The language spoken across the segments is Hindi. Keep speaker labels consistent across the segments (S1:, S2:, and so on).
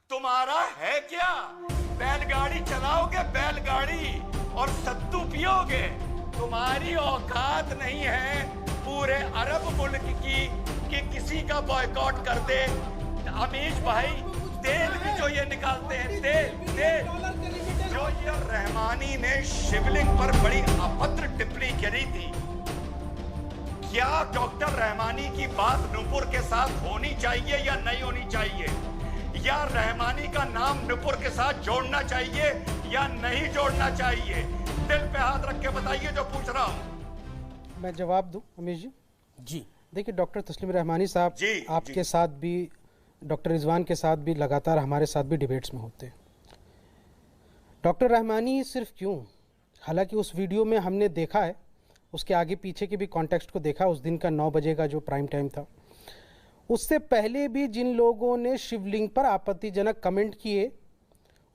S1: तुम्हारा है क्या? बैलगाड़ी चलाओगे बैलगाड़ी और सत्तू पियोगे? तुम्हारी औकात नहीं है पूरे अरब मुल्क की कि किसी का बॉयकॉट कर दे। अमीश भाई, तेल भी जो ये निकालते हैं, तेल जो ये रहमानी ने शिवलिंग पर बड़ी अभद्र टिप्पणी करी थी, क्या डॉक्टर रहमानी की बात नूपुर के साथ होनी चाहिए या नहीं होनी चाहिए? या रहमानी का नाम नूपुर के साथ जोड़ना चाहिए या नहीं जोड़ना चाहिए? दिल पे हाथ रख के बताइए जो पूछ रहा हूं।
S2: मैं जवाब दूं अमीश जी?
S3: जी
S2: देखिए, डॉक्टर तस्लीम रहमानी साहब आपके साथ भी, डॉक्टर रिजवान के साथ भी, लगातार हमारे साथ भी डिबेट्स में होते हैं। डॉक्टर रहमानी सिर्फ क्यों, हालांकि उस वीडियो में हमने देखा है, उसके आगे पीछे के भी कॉन्टेक्स्ट को देखा, उस दिन का 9 बजे का जो प्राइम टाइम था, उससे पहले भी जिन लोगों ने शिवलिंग पर आपत्तिजनक कमेंट किए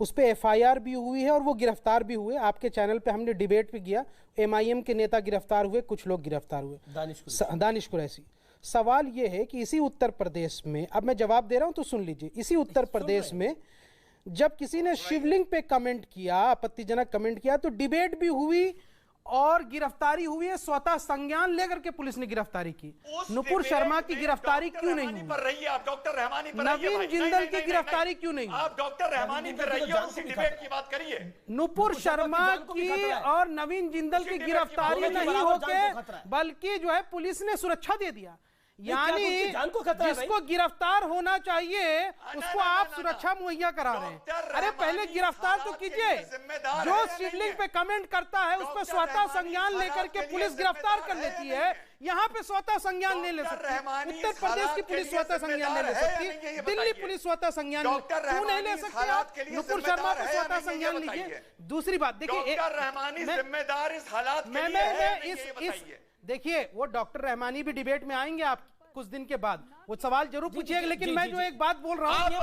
S2: उस पर एफआईआर भी हुई है और वो गिरफ्तार भी हुए। आपके चैनल पे हमने डिबेट भी किया, एमआईएम के नेता गिरफ्तार हुए, कुछ लोग गिरफ्तार हुए, दानिश कुरैशी। सवाल ये है कि इसी उत्तर प्रदेश में, अब मैं जवाब दे रहा हूं तो सुन लीजिए, इसी उत्तर प्रदेश में जब किसी ने शिवलिंग पे कमेंट किया, आपत्तिजनक कमेंट किया, तो डिबेट भी हुई और गिरफ्तारी हुई है। स्वतः संज्ञान लेकर के पुलिस ने गिरफ्तारी की। नुपुर शर्मा की गिरफ्तारी क्यों नहीं हुई?
S1: पर रही आप डॉक्टर रहमानी पर
S2: नवीन जिंदल की गिरफ्तारी क्यों नहीं?
S1: आप डॉक्टर रहमानी पर रहिए और उसी डिबेट की बात करिए।
S2: नुपुर शर्मा की और नवीन जिंदल की गिरफ्तारी नहीं होके बल्कि जो है पुलिस ने सुरक्षा दे दिया। यानी जिसको गिरफ्तार होना चाहिए उसको आप सुरक्षा मुहैया करा रहे हैं। अरे पहले गिरफ्तार तो कीजिए। जो शिवलिंग पे कमेंट करता है उस पर स्वतः संज्ञान लेकर के पुलिस गिरफ्तार कर लेती है। यहाँ पे स्वतः संज्ञान नहीं ले सकती। उत्तर प्रदेश की पुलिस स्वतः संज्ञान नहीं ले सकती, दिल्ली पुलिस स्वतः संज्ञान क्यों नहीं ले सकती? आप नुपुर शर्मा पर स्वतः संज्ञान लीजिए। दूसरी बात देखिए,
S1: जिम्मेदार इस हालात के लिए है।
S2: देखिए, वो डॉक्टर रहमानी भी डिबेट में आएंगे आप कुछ दिन के बाद, वो सवाल जरूर पूछिएगा। लेकिन मैं जो एक बात बोल रहा हूँ,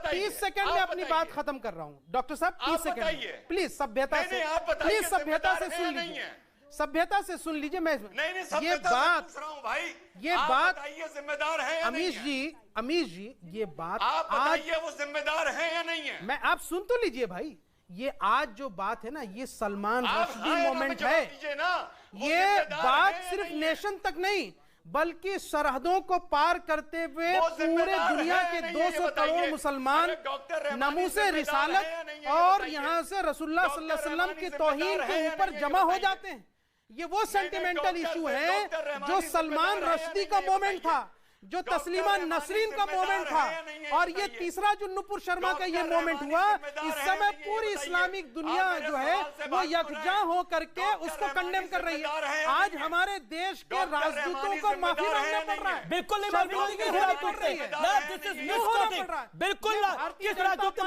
S2: 30 सेकंड में अपनी बात खत्म कर रहा हूँ। डॉक्टर साहब 30 सेकंड प्लीज, सभ्यता से, प्लीज सभ्यता से सुन लीजिए, सभ्यता से सुन लीजिए। मैं ये बात
S1: जिम्मेदार है
S2: अमीश जी, ये बात
S1: आज वो जिम्मेदार है या नहीं है?
S2: मैं, आप सुन तो लीजिए भाई। ये आज जो बात है ना, ये सलमान रश्दी मोमेंट है। ये बात सिर्फ नेशन तक नहीं बल्कि सरहदों को पार करते हुए पूरे दुनिया के 200 करोड़ मुसलमान नमूसे रिसालत और यहां से रसूलुल्लाह सल्लल्लाहु अलैहि वसल्लम की तौहीन के ऊपर जमा हो जाते हैं। ये वो सेंटिमेंटल इशू है जो सलमान रश्दी का मोमेंट था, जो तस्लीमा नसरीन का मोमेंट था, और ये तीसरा जो नुपुर शर्मा का ये मोमेंट हुआ। इस समय पूरी इस्लामिक दुनिया जो है वो यकजा हो करके उसको कंडेम कर रही है। आज हमारे देश के राजदूतों को माफी मांगना पड़ रहा है।
S3: बिल्कुल नहीं माफी मांगनी पड़ रही है। बिल्कुल किस राजदूत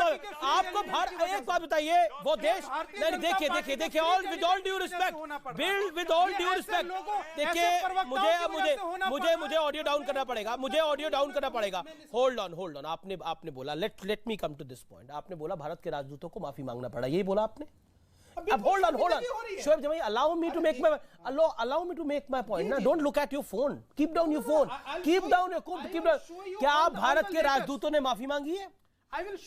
S3: आपको एक बात बताइए, वो देश, देखिए all with all due respect, build with all due respect, देखिए मुझे ऑडियो डाउन करना पड़ेगा, मुझे ऑडियो डाउन करना पड़ेगा। होल्ड ऑन, आपने बोला, let me come to this point. आपने बोला भारत के राजदूतों को माफी मांगना पड़ा, यही बोला आपने। अब होल्ड ऑन शोएब जमाई, allow me to make my point ना। Don't look at your phone, keep down your phone, keep down. क्या भारत के राजदूतों ने माफी मांगी है?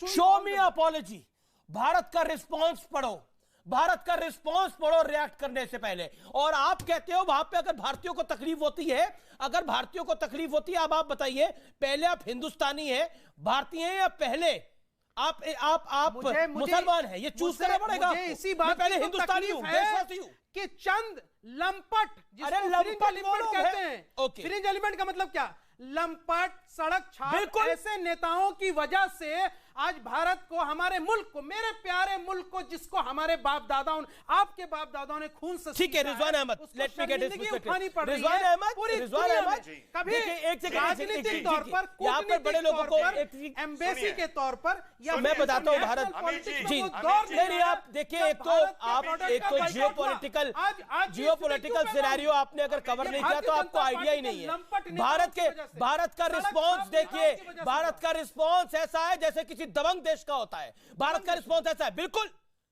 S3: शो मी अपॉलॉजी। भारत का रिस्पॉन्स पढ़ो, भारत का रिस्पॉन्स पढ़ो रिएक्ट करने से पहले। और आप कहते हो वहां पे अगर भारतीयों को तकलीफ होती है, अगर भारतीयों को तकलीफ होती है, अब आप बताइए, पहले आप हिंदुस्तानी हैं, भारतीय हैं, या पहले आप मुसलमान हैं? ये चूज करना पड़ेगा।
S2: इसी बात
S3: पहले हिंदुस्तानी हूं, देशवासी हूं
S2: कि चंद लंपट, जिसको एलिमेंट कहते हैं। फ्रिंज एलिमेंट का मतलब क्या? लंपट, सड़क छाप ऐसे नेताओं की वजह से आज भारत को, हमारे मुल्क को, मेरे प्यारे मुल्क को, जिसको हमारे बाप दादाओं, आपके बाप दादाओं ने खून से,
S3: ठीक है Rizwan Ahmed, let me get his perspective. Rizwan Ahmed
S2: कभी
S3: एक
S2: राजनीतिक तौर पर,
S3: यहां पर बड़े लोगों को
S2: एम्बेसी के तौर पर, या
S3: मैं बताता हूं भारत जी नहीं, आप देखिए, एक तो जियोपॉलिटिकल सिनेरियो आपने अगर कवर नहीं किया तो आपको आइडिया ही नहीं है। भारत का रिस्पॉन्स देखिए, भारत का रिस्पॉन्स ऐसा है जैसे किसी दबंग देश का होता है। भारत का रिस्पॉन्स ऐसा है, बिल्कुल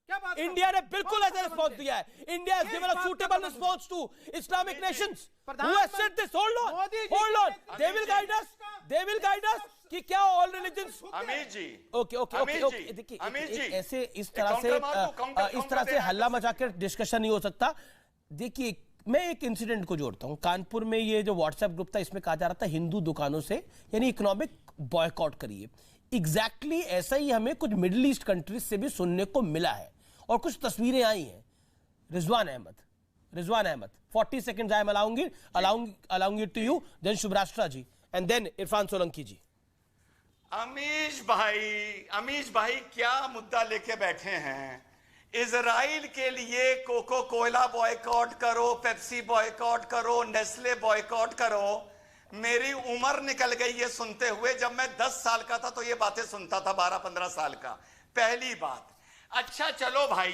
S2: क्या बात?
S3: इंडिया ने बिल्कुल ऐसा रिस्पॉन्स दिया है. India has given a suitable response to Islamic nations. Who has said this? Hold on. They will guide us. कि क्या all religions.
S1: अमीर जी.
S3: ओके. देखिए ऐसे इस तरह से हल्ला मचाकर डिस्कशन नहीं हो सकता. देखिए मैं एक इंसिडेंट को जोड़ता हूं. कानपुर में ये जो व्हाट्सएप ग्रुप था, इसमें कहा जा रहा था हिंदू दुकानों से यानी इकोनॉमिक बॉयकॉट करिए. एग्जैक्टली ऐसा ही हमें कुछ मिडिल ईस्ट कंट्रीज से भी सुनने को मिला है और कुछ तस्वीरें आई हैं. Rizwan Ahmed 40 seconds I am allowing it to you, then Shubhrashtra ji and then Irfan Solanki ji.
S1: Amish भाई क्या मुद्दा लेके बैठे हैं? इजराइल के लिए कोको कोला बॉयकॉट करो, पेप्सी बॉयकॉट करो, नेस्ले बॉयकॉट करो. मेरी उम्र निकल गई ये सुनते हुए. जब मैं 10 साल का था तो ये बातें सुनता था, 12-15 साल का. पहली बात. अच्छा चलो भाई,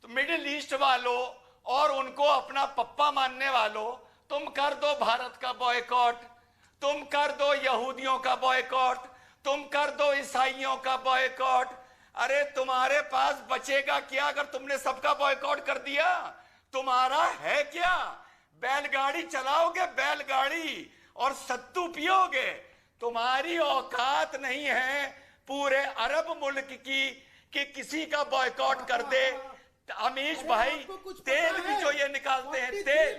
S1: तो मिडिल ईस्ट वालों और उनको अपना पप्पा मानने वालों, तुम कर दो भारत का बॉयकॉट, तुम कर दो यहूदियों का बॉयकॉट, तुम कर दो ईसाइयों का बॉयकॉट. अरे तुम्हारे पास बचेगा क्या अगर तुमने सबका बॉयकॉट कर दिया? तुम्हारा है क्या? बैलगाड़ी चलाओगे, बैलगाड़ी, और सत्तू पियोगे. तुम्हारी औकात नहीं है पूरे अरब मुल्क की कि किसी का बॉयकॉट कर दे. अमीश भाई, तेल भी जो ये निकालते हैं, तेल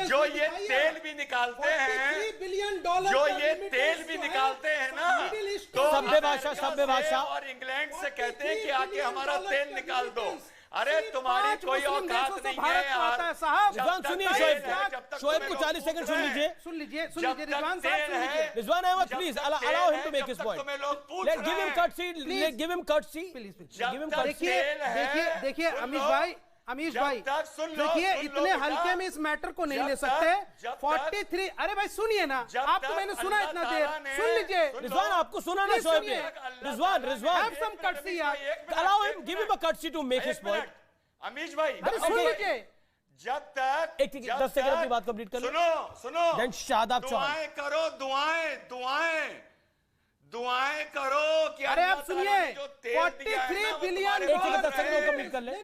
S1: जो ये तेल भी निकालते हैं, जो ये तेल भी निकालते हैं ना, तो
S3: सभ्य भाषा
S1: और इंग्लैंड से कहते हैं कि आके हमारा तेल निकाल दो. अरे तुम्हारी कोई औकात नहीं है यार.
S3: सुनिए शोएब को 40 सेकंड सुन लीजिए. Rizwan Ahmed please allow him to make his point. Give him courtesy.
S2: देखिए अमीश भाई देखिए इतने हल्के में इस मैटर को नहीं ले सकते. 43. अरे भाई सुनिए ना, आपको मैंने सुना इतना देर. सुन लीजिए
S3: रिजवान, आपको सुना ना शोएब ने. रिजवान
S2: have some courtesy यार.
S3: allow him, give him a courtesy to make his point.
S1: Amish भाई,
S2: अरे सुन लीजिए.
S1: जब तक
S3: 10 सेकंड अपनी बात कंप्लीट कर लो.
S1: सुनो
S3: देन शादाब चौहान.
S1: दुआएं करो, दुआएं करो कि
S2: अरे आप सुनिए,
S1: अल्लाह ताला ने जो तेल दिया है ना,
S2: 43
S1: वो
S2: बिलियन
S1: तुम्हारे
S3: 10 सेकंड कंप्लीट कर ले.